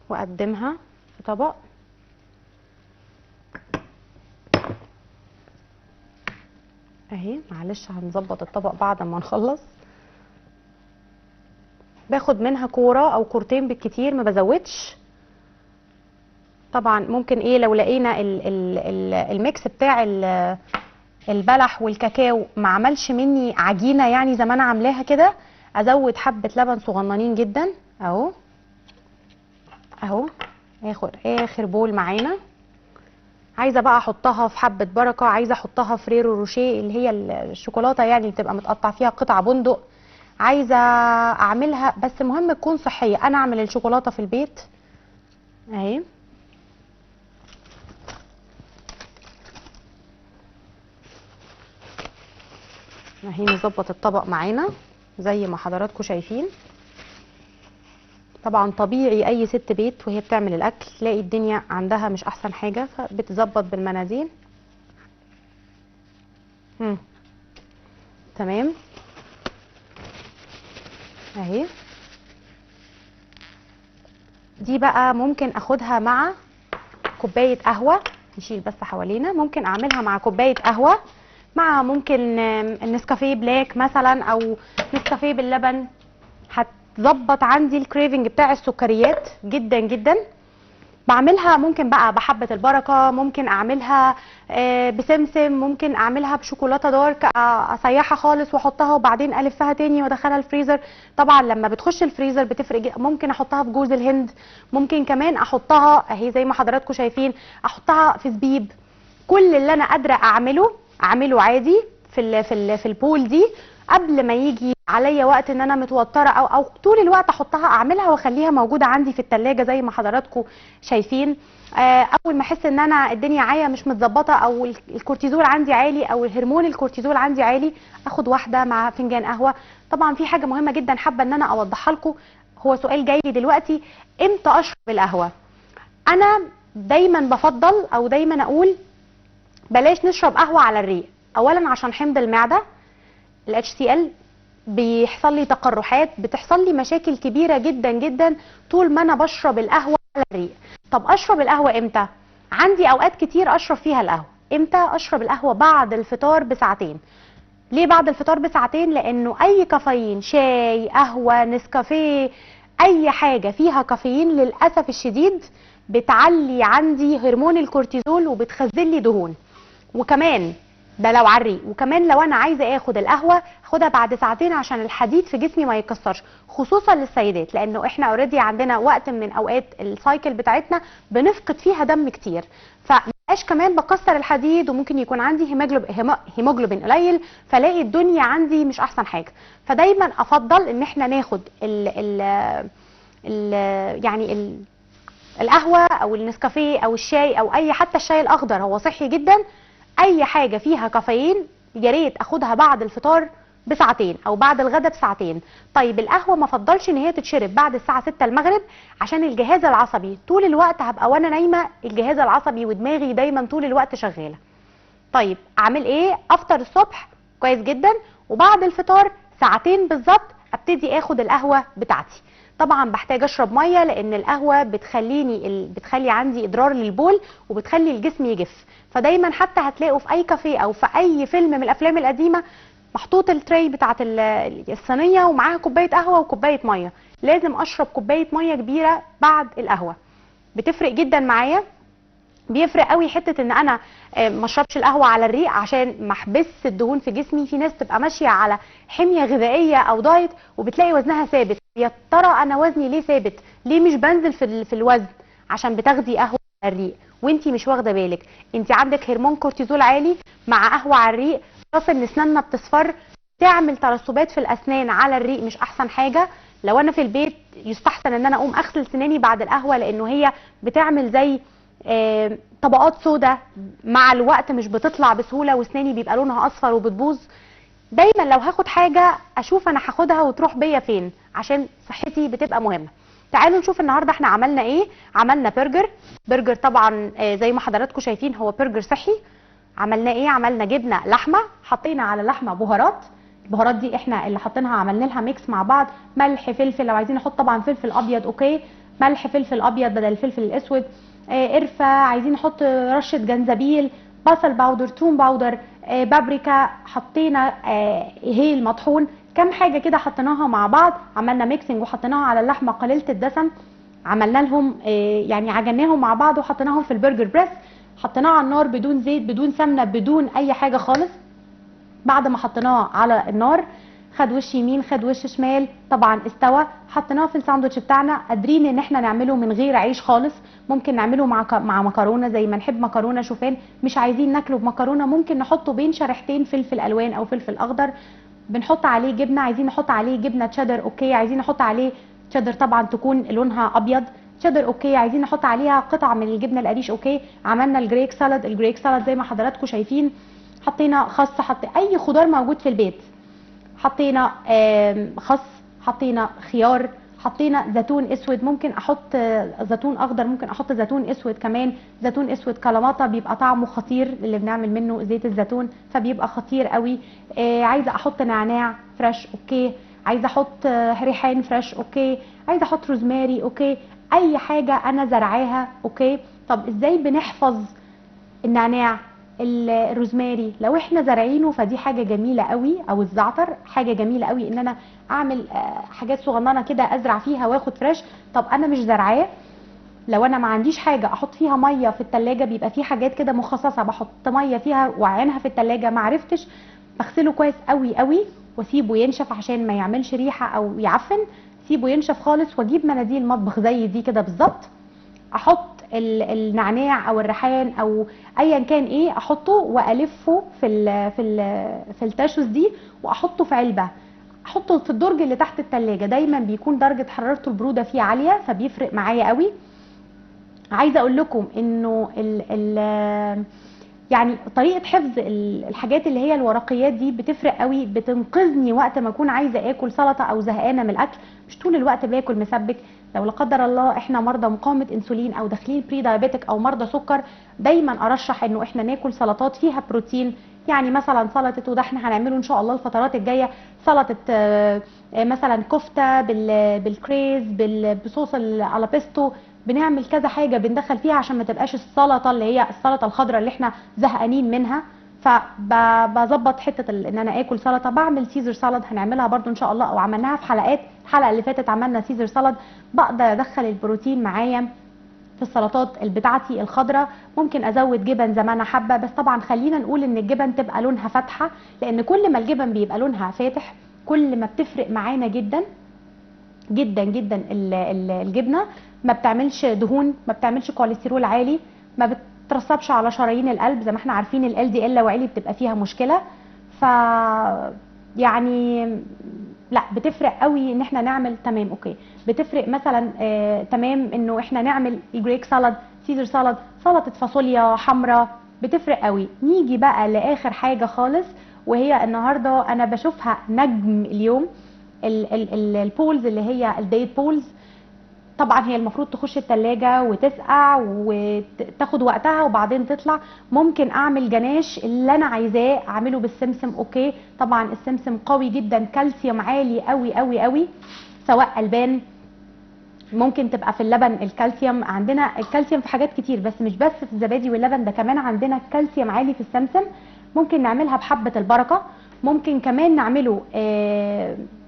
واقدمها في طبق اهي. معلش هنظبط الطبق بعد ما نخلص. باخد منها كوره او كورتين بالكتير، ما بزودش. طبعا ممكن لو لقينا الميكس بتاع البلح والكاكاو ما عملش مني عجينه يعني زي ما انا عاملاها كده، ازود حبه لبن صغننين جدا اهو اهو. اخد اخر بول معانا. عايزه بقى احطها في حبه بركه، عايزه احطها في ريرو روشيه اللي هي الشوكولاته يعني اللي بتبقى متقطع فيها قطع بندق، عايزه اعملها بس مهم تكون صحيه. انا اعمل الشوكولاته في البيت اهي اهي. نظبط الطبق معانا زي ما حضراتكم شايفين. طبعا طبيعي اي ست بيت وهي بتعمل الاكل تلاقي الدنيا عندها مش احسن حاجه، فبتظبط بالمناديل. تمام اهي. دي بقى ممكن اخدها مع كوبايه قهوه، نشيل بس حوالينا. ممكن اعملها مع كوبايه قهوه، مع ممكن النسكافيه بلاك مثلا او نسكافيه باللبن. هتظبط عندي الكريفنج بتاع السكريات جدا جدا. بعملها ممكن بقى بحبة البركة، ممكن اعملها بسمسم، ممكن اعملها بشوكولاتة دارك، اسيحها خالص واحطها وبعدين الفها تاني وادخلها الفريزر. طبعا لما بتخش الفريزر بتفرق جدا. ممكن احطها في جوز الهند، ممكن كمان احطها اهي زي ما حضراتكم شايفين، احطها في زبيب. كل اللي انا قادره اعمله عادي في البول دي، قبل ما يجي عليا وقت ان انا متوتره او طول الوقت احطها اعملها واخليها موجوده عندي في التلاجة زي ما حضراتكم شايفين. اول ما احس ان انا الدنيا معايا مش متظبطه او الكورتيزول عندي عالي او الهرمون الكورتيزول عندي عالي، اخد واحده مع فنجان قهوه. طبعا في حاجه مهمه جدا حابه ان انا اوضحها لكم، هو سؤال جاي لي دلوقتي، امتى اشرب القهوه؟ انا دايما بفضل او دايما اقول بلاش نشرب قهوه على الريق. اولا عشان حمض المعده، الاتش سي ال، بيحصل لي تقرحات، بتحصل لي مشاكل كبيره جدا جدا طول ما انا بشرب القهوه على الريق. طب اشرب القهوه امتى؟ عندي اوقات كتير اشرب فيها القهوه. امتى اشرب القهوه؟ بعد الفطار بساعتين. ليه بعد الفطار بساعتين؟ لانه اي كافيين، شاي، قهوه، نسكافيه، اي حاجه فيها كافيين للاسف الشديد بتعلي عندي هرمون الكورتيزول وبتخزن لي دهون. وكمان ده لو على الريق، وكمان لو انا عايزه اخد القهوه اخدها بعد ساعتين عشان الحديد في جسمي ما يتكسرش، خصوصا للسيدات، لانه احنا اوريدي عندنا وقت من اوقات السايكل بتاعتنا بنفقد فيها دم كتير، فمبقاش كمان بكسر الحديد، وممكن يكون عندي هيموجلوبين قليل، فلاقي الدنيا عندي مش احسن حاجه. فدايما افضل ان احنا ناخد القهوه او النسكافيه او الشاي او اي، حتى الشاي الاخضر هو صحي جدا. اي حاجه فيها كافيين يا ريت اخدها بعد الفطار بساعتين او بعد الغداء بساعتين. طيب القهوه ما افضلش ان هي تتشرب بعد الساعه 6 المغرب، عشان الجهاز العصبي طول الوقت هبقى وانا نايمه الجهاز العصبي ودماغي دايما طول الوقت شغاله. طيب اعمل ايه؟ افطر الصبح كويس جدا، وبعد الفطار ساعتين بالظبط ابتدي اخد القهوه بتاعتي. طبعا بحتاج اشرب ميه لان القهوه بتخلي عندي اضرار للبول وبتخلي الجسم يجف. فدايما حتى هتلاقوا في اي كافيه او في اي فيلم من الافلام القديمه محطوط التري بتاعت الصينيه ومعاها كوبايه قهوه وكوبايه ميه. لازم اشرب كوبايه ميه كبيره بعد القهوه، بتفرق جدا معايا. بيفرق قوي حته ان انا ما اشربش القهوه على الريق عشان ما احبسش الدهون في جسمي. في ناس تبقى ماشيه على حميه غذائيه او دايت وبتلاقي وزنها ثابت، يا ترى انا وزني ليه ثابت؟ ليه مش بنزل في الوزن؟ عشان بتاخدي قهوه على الريق وانتي مش واخده بالك. انتي عندك هرمون كورتيزول عالي مع قهوه على الريق، خاصه ان اسناننا بتصفر، تعمل ترسبات في الاسنان على الريق، مش احسن حاجه. لو انا في البيت يستحسن ان انا اقوم اغسل سناني بعد القهوه، لانه هي بتعمل زي طبقات سوداء مع الوقت، مش بتطلع بسهوله واسناني بيبقى لونها اصفر وبتبوظ. دايما لو هاخد حاجه اشوف انا هاخدها وتروح بيا فين، عشان صحتي بتبقى مهمه. تعالوا نشوف النهارده احنا عملنا ايه. عملنا برجر طبعا زي ما حضراتكم شايفين هو برجر صحي. عملنا ايه؟ عملنا جبنه لحمه، حطينا على اللحمه بهارات. البهارات دي احنا اللي حاطينها، عملنا لها ميكس مع بعض، ملح، فلفل، لو عايزين نحط طبعا فلفل ابيض اوكي، ملح فلفل ابيض بدل الفلفل الاسود، قرفه، عايزين نحط رشه جنزبيل، بصل باودر، توم باودر، بابريكا، حطينا هيل مطحون، كام حاجه كده حطيناها مع بعض، عملنا ميكسنج وحطيناها على اللحمه قليله الدسم. عملنا لهم يعني عجناهم مع بعض وحطيناهم في البرجر بريس، حطيناه على النار بدون زيت بدون سمنه بدون اي حاجه خالص. بعد ما حطيناه على النار خد وش يمين خد وش شمال، طبعا استوى. حطيناه في الساندوتش بتاعنا. قادرين ان احنا نعمله من غير عيش خالص، ممكن نعمله مع مكرونه زي ما نحب مكرونه شوفان. مش عايزين ناكله بمكرونه، ممكن نحطه بين شريحتين فلفل الوان او فلفل اخضر. بنحط عليه جبنه، عايزين نحط عليه جبنه تشيدر اوكي، عايزين نحط عليه تشيدر طبعا تكون لونها ابيض تشيدر اوكي، عايزين نحط عليها قطعه من الجبنه القريش اوكي. عملنا الجريك سالاد زي ما حضراتكم شايفين، حطينا خس، اي خضار موجود في البيت، حطينا خس، حطينا خيار، حطينا زيتون اسود، ممكن احط زيتون اخضر، ممكن احط زيتون اسود كمان. زيتون اسود كلاماتا بيبقى طعمه خطير، اللي بنعمل منه زيت الزيتون فبيبقى خطير قوي. عايزه احط نعناع فريش اوكي، عايزه احط ريحان فريش اوكي، عايزه احط روزماري اوكي، اي حاجه انا زرعاها اوكي. طب ازاي بنحفظ النعناع الروزماري؟ لو احنا زارعينه فدي حاجه جميله قوي، او الزعتر حاجه جميله قوي ان انا اعمل حاجات صغننه كده ازرع فيها واخد فريش. طب انا مش زرعاه، لو انا ما عنديش حاجه احط فيها ميه في التلاجة، بيبقى في حاجات كده مخصصه بحط ميه فيها واعينها في التلاجة، ما عرفتش بغسله كويس قوي قوي واسيبه ينشف عشان ما يعملش ريحه او يعفن. سيبه ينشف خالص واجيب مناديل مطبخ زي دي كده بالظبط، احط النعناع او الريحان او ايا كان ايه، احطه والفه في التاشوز دي، واحطه في علبه، احطه في الدرج اللي تحت التلاجة. دايما بيكون درجه حرارته البروده فيه عاليه فبيفرق معايا قوي. عايزه اقول لكم انه يعني طريقه حفظ الحاجات اللي هي الورقيات دي بتفرق قوي، بتنقذني وقت ما اكون عايزه اكل سلطه او زهقانه من الاكل، مش طول الوقت باكل مسبك. لو لا قدر الله احنا مرضى مقاومه انسولين او داخلين بري دايابيتك او مرضى سكر، دايما ارشح انه احنا ناكل سلطات فيها بروتين. يعني مثلا سلطه، وده احنا هنعمله ان شاء الله الفترات الجايه، سلطه مثلا كفته بالكريز بصوص الالابيستو. بنعمل كذا حاجه بندخل فيها عشان ما تبقاش السلطه اللي هي السلطه الخضراء اللي احنا زهقانين منها. فبظبط حته ان انا اكل سلطه. بعمل سيزر سالاد هنعملها برده ان شاء الله، او عملناها في حلقات. الحلقه اللي فاتت عملنا سيزر سالاد. بقدر ادخل البروتين معايا في السلطات بتاعتي الخضراء. ممكن ازود جبن زي ما انا حابه، بس طبعا خلينا نقول ان الجبن تبقى لونها فاتحه، لان كل ما الجبن بيبقى لونها فاتح كل ما بتفرق معانا جدا جدا جدا. الجبنه ما بتعملش دهون، ما بتعملش كوليسترول عالي، ما بترسبش على شرايين القلب. زي ما احنا عارفين ال LDL لو عالي بتبقى فيها مشكله. ف يعني لا، بتفرق قوي ان احنا نعمل. تمام اوكي، بتفرق مثلا تمام انه احنا نعمل جريك سالاد، سيزر سالاد، سلطه فاصوليا حمراء، بتفرق قوي. نيجي بقى لاخر حاجه خالص، وهي النهارده انا بشوفها نجم اليوم، البولز اللي هي الديت بولز. طبعا هي المفروض تخش التلاجة وتسقع وتاخد وقتها وبعدين تطلع. ممكن اعمل جناش اللي انا عايزاه اعمله بالسمسم، اوكي. طبعا السمسم قوي جدا، كالسيوم عالي قوي قوي قوي، سواء البان. ممكن تبقى في اللبن الكالسيوم، عندنا الكالسيوم في حاجات كتير بس مش بس في الزبادي واللبن، ده كمان عندنا الكالسيوم عالي في السمسم. ممكن نعملها بحبة البركة، ممكن كمان نعمله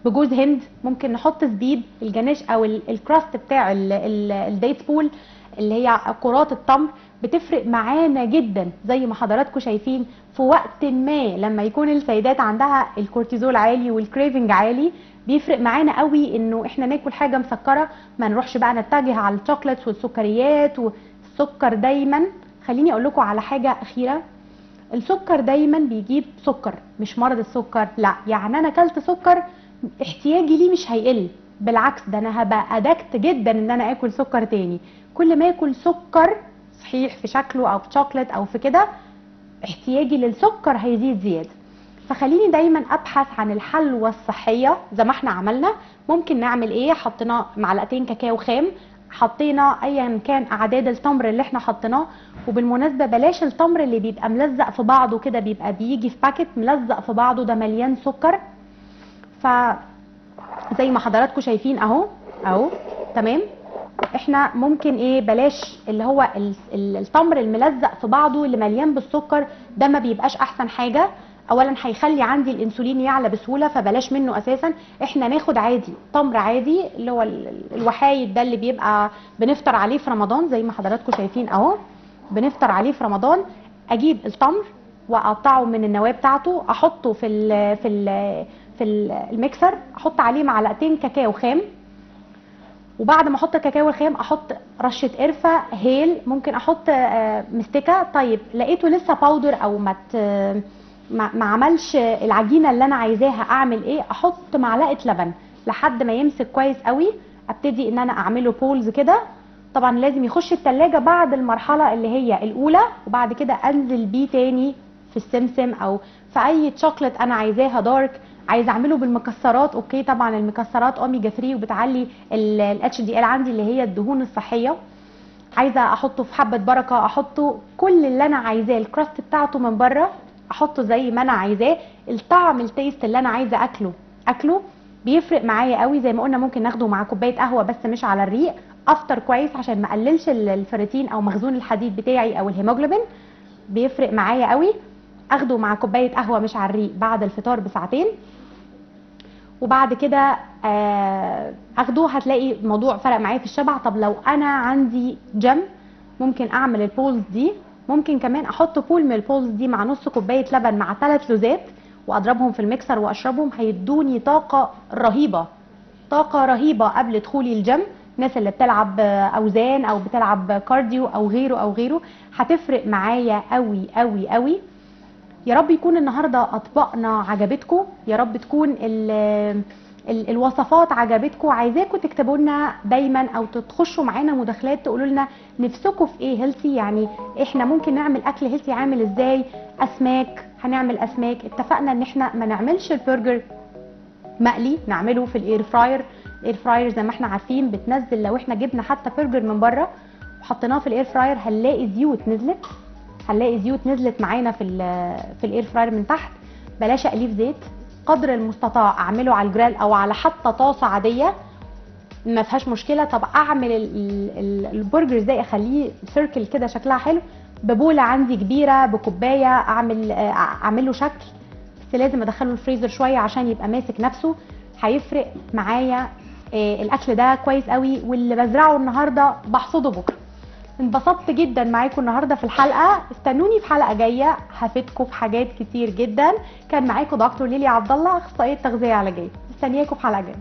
بجوز هند، ممكن نحط زبيب الجناش او الكراست بتاع الديت بول اللي هي كرات التمر. بتفرق معانا جدا زي ما حضراتكم شايفين. في وقت ما لما يكون السيدات عندها الكورتيزول عالي والكريفنج عالي، بيفرق معانا قوي انه احنا ناكل حاجه مسكره، ما نروحش بقى نتجه على الشوكليتس والسكريات والسكر دايما. خليني اقول لكم على حاجه اخيره، السكر دايما بيجيب سكر، مش مرض السكر لا. يعني انا اكلت سكر احتياجي ليه مش هيقل، بالعكس ده انا هبقى ادكت جدا ان انا اكل سكر تاني. كل ما اكل سكر صحيح في شكله او في شوكليت او في كده، احتياجي للسكر هيزيد زياده. فخليني دايما ابحث عن الحلوى الصحيه زي ما احنا عملنا. ممكن نعمل ايه؟ حطينا معلقتين كاكاو خام، حطينا ايا كان اعداد التمر اللي احنا حطيناه. وبالمناسبه بلاش التمر اللي بيبقى ملزق في بعضه كده، بيبقى بيجي في باكت ملزق في بعضه، ده مليان سكر. ف زي ما حضراتكم شايفين اهو تمام. احنا ممكن ايه؟ بلاش اللي هو التمر الملزق في بعضه اللي مليان بالسكر، ده ما بيبقاش احسن حاجه. اولا هيخلي عندي الانسولين يعلى بسهوله، فبلاش منه اساسا. احنا ناخد عادي تمر عادي اللي هو الوحايد ده اللي بيبقى بنفطر عليه في رمضان، زي ما حضراتكم شايفين اهو بنفطر عليه في رمضان. اجيب التمر واقطعه من النواه بتاعته، احطه في الميكسر، احط عليه معلقتين كاكاو خام. وبعد ما احط الكاكاو الخام احط رشه قرفه، هيل، ممكن احط مستكه. طيب لقيته لسه باودر او ما عملش العجينه اللي انا عايزاها، اعمل ايه؟ احط معلقه لبن لحد ما يمسك كويس قوي. ابتدي ان انا اعمله بولز كده. طبعا لازم يخش التلاجة بعد المرحله اللي هي الاولى، وبعد كده انزل بيه تاني في السمسم او في اي شوكليت انا عايزاها دارك. عايزه اعمله بالمكسرات، اوكي. طبعا المكسرات اوميجا 3 وبتعلي ال HDL عندي اللي هي الدهون الصحيه. عايزه احطه في حبه بركه، احطه كل اللي انا عايزاه، الكراست بتاعته من بره احطه زي ما انا عايزاه. الطعم التيست اللي انا عايزه اكله بيفرق معايا قوي. زي ما قلنا ممكن ناخده مع كوبايه قهوه بس مش على الريق، افطر كويس عشان ما اقللش الفيريتين او مخزون الحديد بتاعي او الهيموجلوبين. بيفرق معايا قوي. اخده مع كوبايه قهوه مش على الريق بعد الفطار بساعتين. وبعد كده اخده، هتلاقي الموضوع فرق معايا في الشبع. طب لو انا عندي جيم ممكن اعمل البولز دي، ممكن كمان احط بول من البولز دي مع نص كوبايه لبن مع 3 لوزات واضربهم في الميكسر واشربهم، هيدوني طاقه رهيبه، طاقه رهيبه قبل دخولي الجيم. الناس اللي بتلعب اوزان او بتلعب كارديو او غيره او غيره هتفرق معايا قوي قوي قوي. يا رب يكون النهارده اطباقنا عجبتكم، يا رب تكون الوصفات عجبتكم. عايزاكم تكتبوا لنا دايما او تخشوا معانا مداخلات تقولوا لنا نفسكم في ايه هيلثي، يعني احنا ممكن نعمل اكل هيلثي عامل ازاي. اسماك، هنعمل اسماك. اتفقنا ان احنا ما نعملش البرجر مقلي، نعمله في الاير فراير. الاير فراير زي ما احنا عارفين بتنزل، لو احنا جبنا حتى برجر من بره وحطيناه في الاير فراير هنلاقي زيوت نزلت، هنلاقي زيوت نزلت معانا في الاير فراير من تحت. بلاش اقليه في زيت، قدر المستطاع اعمله على الجريل او على حتى طاسه عاديه ما فيهاش مشكله. طب اعمل البرجر ازاي اخليه سيركل كده شكلها حلو؟ ببوله عندي كبيره، بكوبايه، اعمل له شكل، بس لازم ادخله الفريزر شويه عشان يبقى ماسك نفسه. هيفرق معايا الاكل ده كويس قوي، واللي بزرعه النهارده بحصده بكره. انبسطت جدا معاكم النهارده في الحلقه، استنوني في حلقه جايه هفيدكم في حاجات كتير جدا. كان معاكم دكتور ليلي عبد الله، اخصائيه تغذيه علاجيه. مستنياكم في حلقه جايه.